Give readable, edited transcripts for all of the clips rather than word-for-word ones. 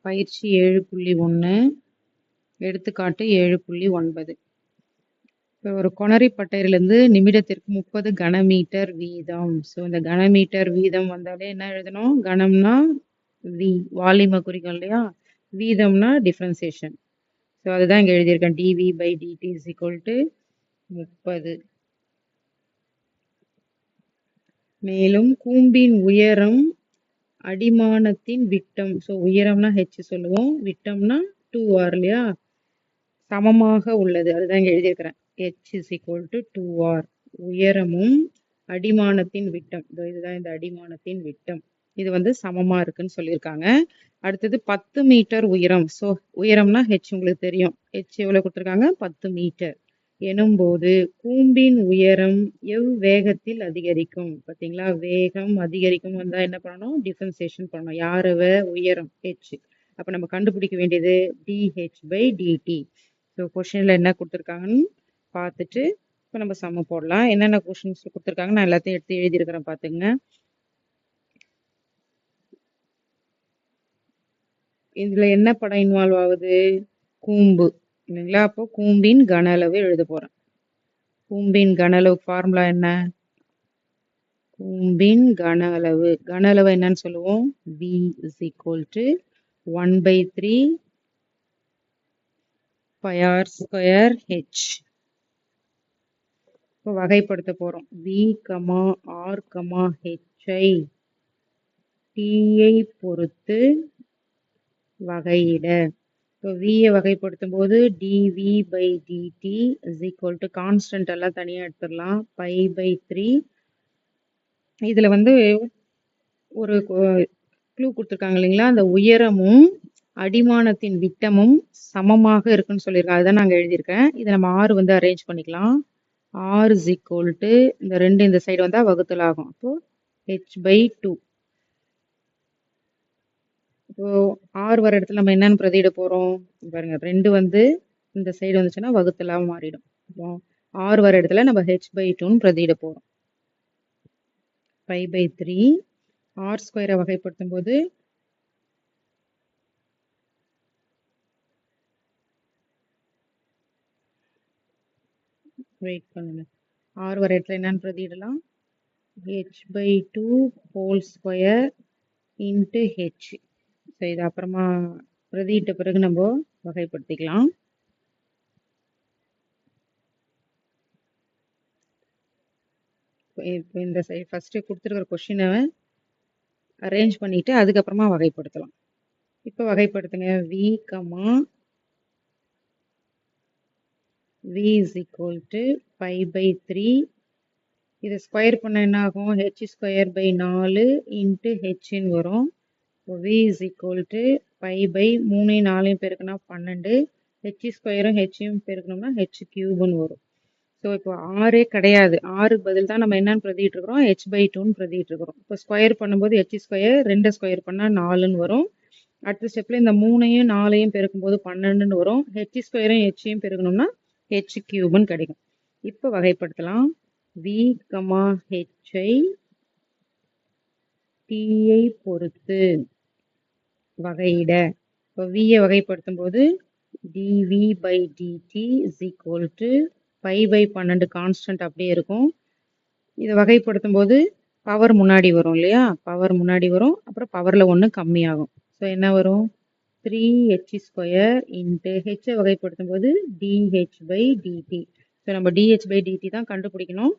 பயிற்சி 7.1 எடுத்துக்காட்டு 7.9 இப்போ ஒரு கொணரி பட்டையிலிருந்து நிமிடத்திற்கு 30 கனமீட்டர் வீதம். ஸோ இந்த கனமீட்டர் வீதம் வந்தாலே என்ன எழுதணும்? கனம்னா வி, வால்யூமை குறிக்கும் இல்லையா? வீதம்னா டிஃபரன்சியேஷன். ஸோ அதுதான் இங்கே எழுதியிருக்கேன். DV by dt is equal to 30. மேலும் கூம்பின் உயரம் அடிமானத்தின் விட்டம். ஸோ உயரம்னா ஹெச் சொல்லுவோம், விட்டம்னா 2r இல்லையா? சமமாக உள்ளது. அதுதான் இங்கே எழுதியிருக்கிறேன். h is equal to 2r. உயரமும் அடிமானத்தின் விட்டம், இதுதான் இந்த அடிமானத்தின் விட்டம், இது வந்து சமமா இருக்குன்னு சொல்லியிருக்காங்க. அடுத்தது 10 மீட்டர் உயரம். ஸோ உயரம்னா ஹெச் உங்களுக்கு தெரியும். ஹெச் எவ்வளோ கொடுத்துருக்காங்க? 10 மீட்டர் எனும்போது கூம்பின் உயரம் எவ்வேகத்தில் அதிகரிக்கும்? பார்த்தீங்களா, வேகம் அதிகரிக்கும் வந்தா என்ன பண்ணணும்? டிஃபரன்சியேஷன் பண்ணணும். யாரவ? உயரம் ஹெச். அப்போ நம்ம கண்டுபிடிக்க வேண்டியது dh by dt. ஸோ கொஷினில் என்ன கொடுத்துருக்காங்கன்னு பார்த்துட்டு இப்போ நம்ம சம்ம போடலாம். என்னென்ன கொஷின்ஸ் கொடுத்துருக்காங்க நான் எல்லாத்தையும் எடுத்து எழுதியிருக்கிறேன் பார்த்துங்க. இதில் என்ன படம் இன்வால்வ் ஆகுது? கூம்பு இல்லைங்களா? அப்போ கூம்பின் கன அளவு எழுத போகிறேன். கூம்பின் கன அளவு ஃபார்முலா என்ன? கூம்பின் கன அளவு என்னன்னு சொல்லுவோம்? V is equal to 1/3 pi r square h. இப்போ வகைப்படுத்த போறோம். V, R, H ஐ T ஐ பொறுத்து வகையிட. இப்போ V ஐ வகைப்படுத்தும் போது dV by dt is equal to constant எல்லாம் தனியாக எடுத்துடலாம். pi/3. இதில் வந்து ஒரு க்ளூ கொடுத்துருக்காங்க இல்லைங்களா? அந்த உயரமும் அடிமானத்தின் விட்டமும் சமமாக இருக்குன்னு சொல்லியிருக்காங்க. அதுதான் நாங்கள் எழுதியிருக்கேன். இதை நம்ம R வந்து அரேஞ்ச் பண்ணிக்கலாம். R is equal to இந்த ரெண்டு இந்த சைடு வந்தால் வகுத்தல் ஆகும். அப்போ h/2. இப்போ R வர இடத்துல நம்ம என்னன்னு பிரதியிட போகிறோம்? பாருங்க, ரெண்டு வந்து இந்த சைடு வந்துச்சுன்னா வகுத்தலாக மாறிடும். இப்போ R வர இடத்துல நம்ம h/2ன்னு பிரதியிட போகிறோம். pi/3 r ஸ்கொயரை வகைப்படுத்தும் போது வெயிட் பண்ணுங்க, r வர இடத்துல என்னன்னு பிரதியிடலாம்? h/2 whole square into h. So இது அப்புறமா பிரதியிட்ட பிறகு நம்ம வகைப்படுத்திக்கலாம். இப்போ இந்த சைடு ஃபஸ்ட்டு கொடுத்துருக்கிற கொஷினை அரேஞ்ச் பண்ணிவிட்டு அதுக்கப்புறமா வகைப்படுத்தலாம். இப்போ வகைப்படுத்துங்க. V is equal to pi/3. இதை ஸ்கொயர் பண்ண என்ன ஆகும்? h ஸ்கொயர் பை 4 இன்ட்டு ஹெச்ன்னு வரும். இப்போ V is equal to pi/3 4 பெருக்குனா 12, h ஸ்கொயரும் ஹெச்சையும் பெருக்கணும்னா h கியூப்னு வரும். ஸோ இப்போ ஆறே கிடையாது, ஆறுக்கு பதில் தான் நம்ம என்னன்னு பிரதிட்டு இருக்கிறோம்? h/2ன்னு பிரதிட்டு இருக்கிறோம். இப்போ ஸ்கொயர் பண்ணும்போது h ஸ்கொயர் 2 ஸ்கொயர் பண்ணால் 4ன்னு வரும். அடுத்த ஸ்டெப்பில் இந்த 3ஐயும் 4ஐயும் பெருக்கும்போது 12ன்னு வரும். h ஸ்கொயரும் ஹெச்சையும் பெருக்கணும்னா h கியூப்னு கிடைக்கும். இப்போ வகைப்படுத்தலாம். V, H ஐ T ஐ பொறுத்து வகையிட. இப்போ V ஐ வகைப்படுத்தும் போது dV by dt is equal to pi/12 constant அப்படியே இருக்கும். இதை வகைப்படுத்தும் போது பவர் முன்னாடி வரும் இல்லையா? பவர் முன்னாடி வரும், அப்புறம் பவரில் ஒன்று கம்மியாகும். ஸோ என்ன வரும்? 3h ஸ்கொயர் இன்ட்டு ஹெச்சை வகைப்படுத்தும் போது dH/dt. ஸோ நம்ம dH/dt தான் கண்டுபிடிக்கணும்.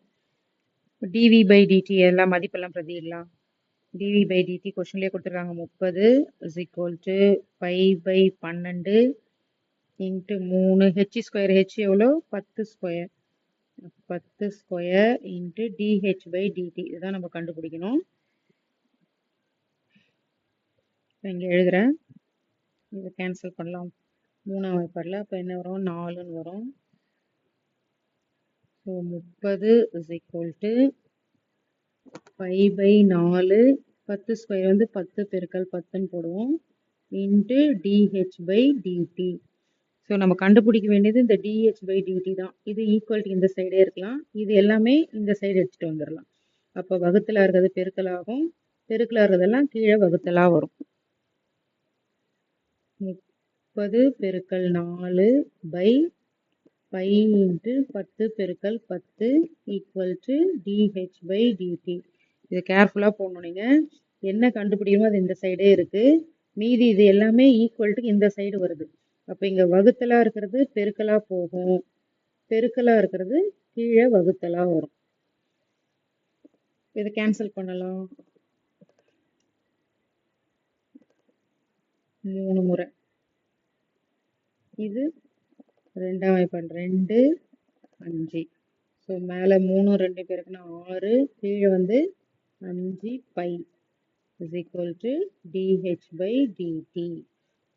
dV by dt எல்லாம் மதிப்பெல்லாம் பிரதியிடலாம். dV by dt கொஷின்லேயே கொடுத்துருக்காங்க. 30 is equal to pi/12 into 3 h square, H எவ்வளோ? 10 ஸ்கொயர், 10 ஸ்கொயர் இன்ட்டு dH/dt. இதுதான் நம்ம கண்டுபிடிக்கணும். இங்கே எழுதுகிறேன், இதை கேன்சல் பண்ணலாம். 3ஆம் வாய்ப்பாடில் அப்போ என்ன வரும்? 4ன்னு வரும். So 30 is equal to pi/4, 10 square வந்து 10 பெருக்கல் 10ன்னு போடுவோம், இன்ட்டு dH/dt. ஸோ நம்ம கண்டுபிடிக்க வேண்டியது இந்த dH/dt தான். இது ஈக்குவல் இந்த சைடே இருக்கலாம், இது எல்லாமே இந்த சைடு எடுத்துகிட்டு வந்துடலாம். அப்போ வகுத்தலாக இருக்கிறது பெருக்கலாகும், பெருக்கலாக இருக்கிறதெல்லாம் கீழே வகுத்தலாக வரும். 30 பெருக்கல் 4 பை பை இன்ட்டு 10 பெருக்கல் 10 equal to dh by dt. இது கேர்ஃபுல்லாக போடணும். நீங்கள் என்ன கண்டுபிடிக்குமோ அது இந்த சைடே இருக்குது. மீதி இது எல்லாமே ஈக்குவல் டு இந்த சைடு வருது. அப்போ இங்கே வகுத்தலாக இருக்கிறது பெருக்கலாக போகும், பெருக்கலாக இருக்கிறது கீழே வகுத்தலாக வரும். இதை கேன்சல் பண்ணலாம் 3 முறை. இது 2ஆம் வாய்ப்பாடு 2 5. ஸோ மேலே 3 2 பேருக்குன்னா 6, கீழே வந்து 5 pi is equal to dh by dt.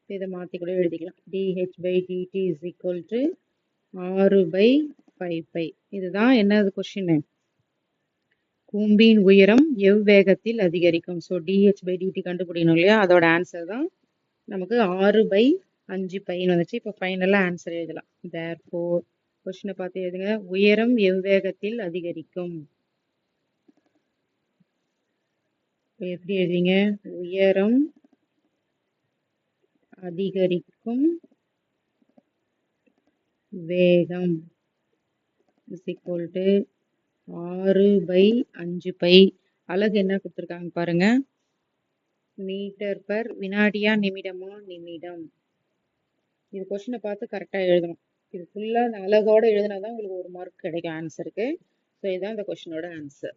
இதை மாற்றி கூட எழுதிக்கலாம். Dh by dt is equal to 6 by 5 pi. இதுதான் என்னது கொஸ்டின், கூம்பின் உயரம் எவ்வேகத்தில் அதிகரிக்கும். ஸோ டிஹெச் பை டிடி கண்டுபிடிக்கணும் இல்லையா, அதோட ஆன்சர் தான் நமக்கு 6 பை 5 பைன்னு வந்துச்சு. இப்போ ஃபைனலாக ஆன்சர் எழுதலாம். தேர்ஃபோர் கொஸ்டினை பார்த்து எழுதுங்க. உயரம் எவ்வேகத்தில் அதிகரிக்கும். எப்படி எழுதிங்க, உயரம் அதிகரிக்கும் வேகம் is equal to 6 by 5 pi. அலகு என்ன கொடுத்துருக்காங்க பாருங்க, மீட்டர் பர் வினாடியா நிமிடமா நிமிடம். இது கொஸ்டினை பார்த்து கரெக்டாக எழுதணும். இது ஃபுல்லாக அந்த அலகோடு எழுதினா தான் உங்களுக்கு 1 மார்க் கிடைக்கும் ஆன்சருக்கு. ஸோ இதுதான் இந்த கொஸ்டினோட ஆன்சர்.